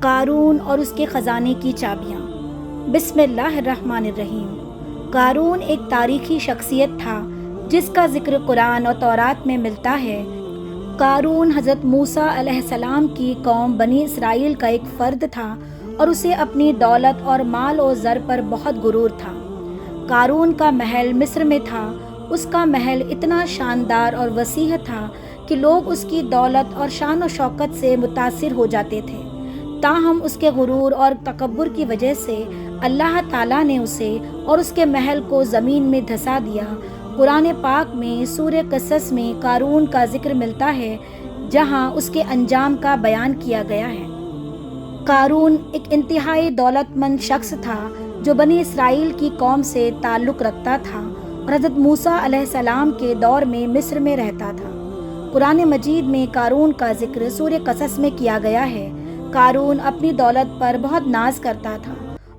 قارون اور اس کے خزانے کی چابیاں۔ بسم اللہ الرحمن الرحیم۔ قارون ایک تاریخی شخصیت تھا جس کا ذکر قرآن اور تورات میں ملتا ہے۔ قارون حضرت موسیٰ علیہ السلام کی قوم بنی اسرائیل کا ایک فرد تھا اور اسے اپنی دولت اور مال و زر پر بہت غرور تھا۔ قارون کا محل مصر میں تھا۔ اس کا محل اتنا شاندار اور وسیع تھا کہ لوگ اس کی دولت اور شان و شوکت سے متاثر ہو جاتے تھے۔ تاہم اس کے غرور اور تکبر کی وجہ سے اللہ تعالیٰ نے اسے اور اس کے محل کو زمین میں دھسا دیا۔ قرآن پاک میں سورہ قصص میں قارون کا ذکر ملتا ہے جہاں اس کے انجام کا بیان کیا گیا ہے۔ قارون ایک انتہائی دولت مند شخص تھا جو بنی اسرائیل کی قوم سے تعلق رکھتا تھا اور حضرت موسیٰ علیہ السلام کے دور میں مصر میں رہتا تھا۔ قرآن مجید میں قارون کا ذکر سورہ قصص میں کیا گیا ہے۔ قارون اپنی دولت پر بہت ناز کرتا تھا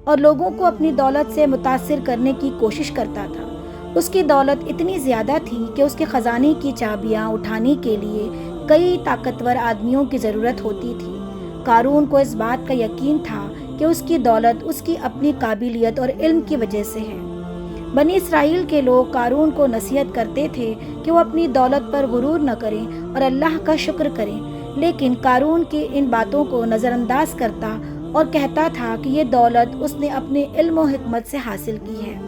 اور لوگوں کو اپنی دولت سے متاثر کرنے کی کوشش کرتا تھا۔ اس کی دولت اتنی زیادہ تھی کہ اس کے خزانے کی چابیاں اٹھانے کے لیے کئی طاقتور آدمیوں کی ضرورت ہوتی تھی۔ قارون کو اس بات کا یقین تھا کہ اس کی دولت اس کی اپنی قابلیت اور علم کی وجہ سے ہے۔ بنی اسرائیل کے لوگ قارون کو نصیحت کرتے تھے کہ وہ اپنی دولت پر غرور نہ کریں اور اللہ کا شکر کریں، لیکن قارون کی ان باتوں کو نظر انداز کرتا اور کہتا تھا کہ یہ دولت اس نے اپنے علم و حکمت سے حاصل کی ہے۔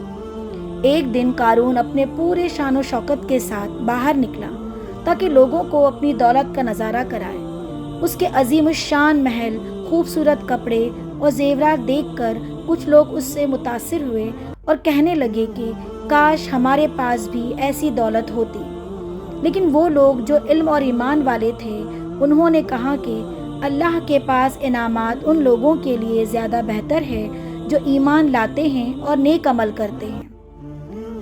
ایک دن قارون اپنے پورے شان و شوکت کے ساتھ باہر نکلا تاکہ لوگوں کو اپنی دولت کا نظارہ کرائے۔ اس کے عظیم الشان محل، خوبصورت کپڑے اور زیورات دیکھ کر کچھ لوگ اس سے متاثر ہوئے اور کہنے لگے کہ کاش ہمارے پاس بھی ایسی دولت ہوتی۔ لیکن وہ لوگ جو علم اور ایمان والے تھے انہوں نے کہا کہ اللہ کے پاس انعامات ان لوگوں کے لیے زیادہ بہتر ہے جو ایمان لاتے ہیں اور نیک عمل کرتے ہیں۔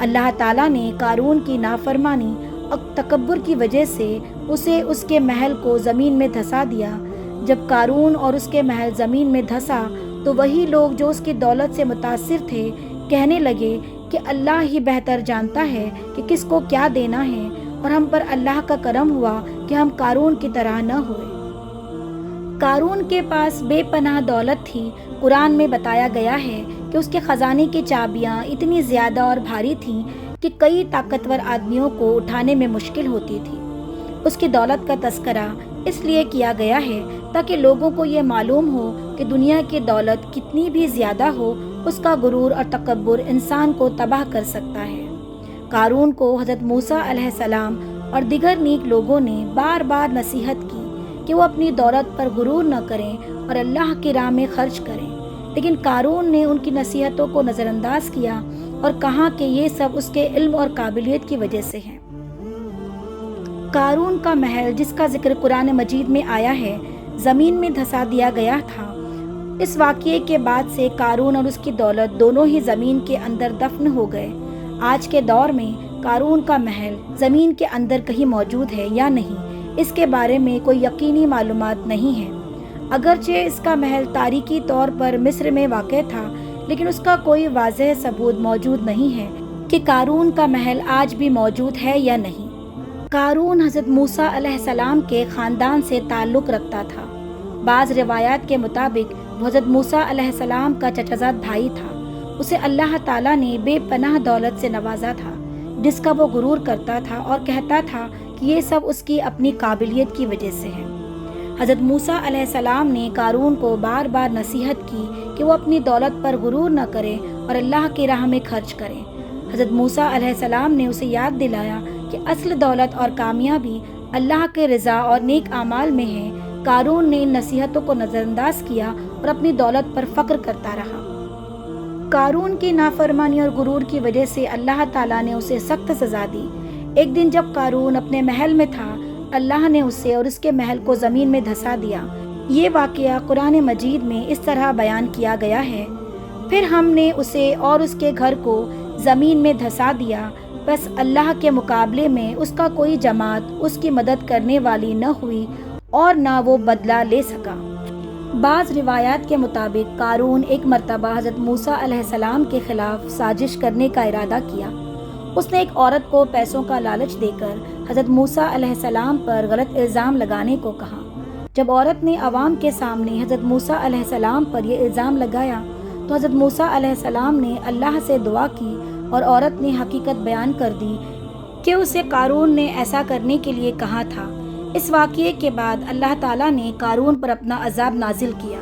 اللہ تعالیٰ نے قارون کی نافرمانی اور تکبر کی وجہ سے اسے اس کے محل کو زمین میں دھسا دیا۔ جب قارون اور اس کے محل زمین میں دھسا تو وہی لوگ جو اس کی دولت سے متاثر تھے کہنے لگے کہ اللہ ہی بہتر جانتا ہے کہ کس کو کیا دینا ہے، اور ہم پر اللہ کا کرم ہوا کہ ہم قارون کی طرح نہ ہوئے۔ قارون کے پاس بے پناہ دولت تھی۔ قرآن میں بتایا گیا ہے کہ اس کے خزانے کی چابیاں اتنی زیادہ اور بھاری تھیں کہ کئی طاقتور آدمیوں کو اٹھانے میں مشکل ہوتی تھی۔ اس کی دولت کا تذکرہ اس لیے کیا گیا ہے تاکہ لوگوں کو یہ معلوم ہو کہ دنیا کی دولت کتنی بھی زیادہ ہو، اس کا غرور اور تکبر انسان کو تباہ کر سکتا ہے۔ قارون کو حضرت موسیٰ علیہ السلام اور دیگر نیک لوگوں نے بار بار نصیحت کی کہ وہ اپنی دولت پر غرور نہ کریں اور اللہ کی راہ میں خرچ کریں، لیکن قارون نے ان کی نصیحتوں کو نظر انداز کیا اور کہا کہ یہ سب اس کے علم اور قابلیت کی وجہ سے ہے۔ قارون کا محل جس کا ذکر قرآن مجید میں آیا ہے زمین میں دھسا دیا گیا تھا۔ اس واقعے کے بعد سے قارون اور اس کی دولت دونوں ہی زمین کے اندر دفن ہو گئے۔ آج کے دور میں قارون کا محل زمین کے اندر کہیں موجود ہے یا نہیں، اس کے بارے میں کوئی یقینی معلومات نہیں ہے۔ اگرچہ اس کا محل تاریخی طور پر مصر میں واقع تھا، لیکن اس کا کوئی واضح ثبوت موجود نہیں ہے کہ قارون کا محل آج بھی موجود ہے یا نہیں۔ قارون حضرت موسیٰ علیہ السلام کے خاندان سے تعلق رکھتا تھا۔ بعض روایات کے مطابق وہ حضرت موسیٰ علیہ السلام کا چچا زاد بھائی تھا۔ اسے اللہ تعالیٰ نے بے پناہ دولت سے نوازا تھا جس کا وہ غرور کرتا تھا اور کہتا تھا کہ یہ سب اس کی اپنی قابلیت کی وجہ سے ہے۔ حضرت موسیٰ علیہ السلام نے قارون کو بار بار نصیحت کی کہ وہ اپنی دولت پر غرور نہ کرے اور اللہ کی راہ میں خرچ کرے۔ حضرت موسیٰ علیہ السلام نے اسے یاد دلایا کہ اصل دولت اور کامیابی اللہ کے رضا اور نیک اعمال میں ہے۔ قارون نے ان نصیحتوں کو نظر انداز کیا اور اپنی دولت پر فخر کرتا رہا۔ قارون کی نافرمانی اور غرور کی وجہ سے اللہ تعالیٰ نے اسے سخت سزا دی۔ ایک دن جب قارون اپنے محل میں تھا، اللہ نے اسے اور اس کے محل کو زمین میں دھسا دیا۔ یہ واقعہ قرآن مجید میں اس طرح بیان کیا گیا ہے: پھر ہم نے اسے اور اس کے گھر کو زمین میں دھسا دیا، بس اللہ کے مقابلے میں اس کا کوئی جماعت اس کی مدد کرنے والی نہ ہوئی اور نہ وہ بدلہ لے سکا۔ بعض روایات کے مطابق قارون ایک مرتبہ حضرت موسیٰ علیہ السلام کے خلاف سازش کرنے کا ارادہ کیا۔ اس نے ایک عورت کو پیسوں کا لالچ دے کر حضرت موسیٰ علیہ السلام پر غلط الزام لگانے کو کہا۔ جب عورت نے عوام کے سامنے حضرت موسیٰ علیہ السلام پر یہ الزام لگایا تو حضرت موسیٰ علیہ السلام نے اللہ سے دعا کی اور عورت نے حقیقت بیان کر دی کہ اسے قارون نے ایسا کرنے کے لیے کہا تھا۔ اس واقعے کے بعد اللہ تعالیٰ نے قارون پر اپنا عذاب نازل کیا،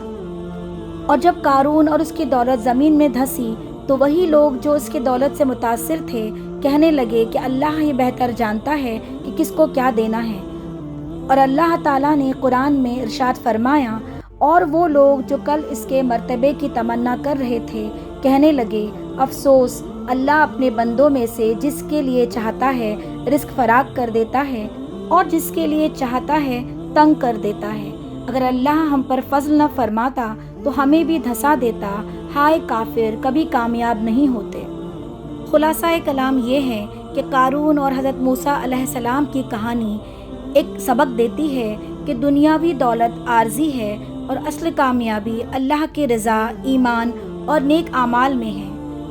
اور جب قارون اور اس کی دولت زمین میں دھسی تو وہی لوگ جو اس کی دولت سے متاثر تھے کہنے لگے کہ اللہ ہی بہتر جانتا ہے کہ کس کو کیا دینا ہے۔ اور اللہ تعالیٰ نے قرآن میں ارشاد فرمایا، اور وہ لوگ جو کل اس کے مرتبے کی تمنا کر رہے تھے کہنے لگے، افسوس، اللہ اپنے بندوں میں سے جس کے لیے چاہتا ہے رزق فراخ کر دیتا ہے اور جس کے لیے چاہتا ہے تنگ کر دیتا ہے۔ اگر اللہ ہم پر فضل نہ فرماتا تو ہمیں بھی دھسا دیتا، ہائے کافر کبھی کامیاب نہیں ہوتے۔ خلاصہ کلام یہ ہے کہ قارون اور حضرت موسیٰ علیہ السلام کی کہانی ایک سبق دیتی ہے کہ دنیاوی دولت عارضی ہے اور اصل کامیابی اللہ کی رضا، ایمان اور نیک اعمال میں ہے۔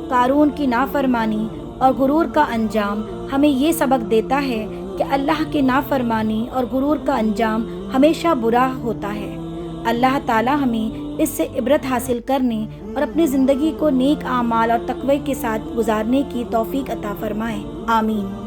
قارون کی نافرمانی اور غرور کا انجام ہمیں یہ سبق دیتا ہے کہ اللہ کی نافرمانی اور غرور کا انجام ہمیشہ برا ہوتا ہے۔ اللہ تعالیٰ ہمیں اس سے عبرت حاصل کرنے اور اپنی زندگی کو نیک اعمال اور تقوی کے ساتھ گزارنے کی توفیق عطا فرمائے، آمین۔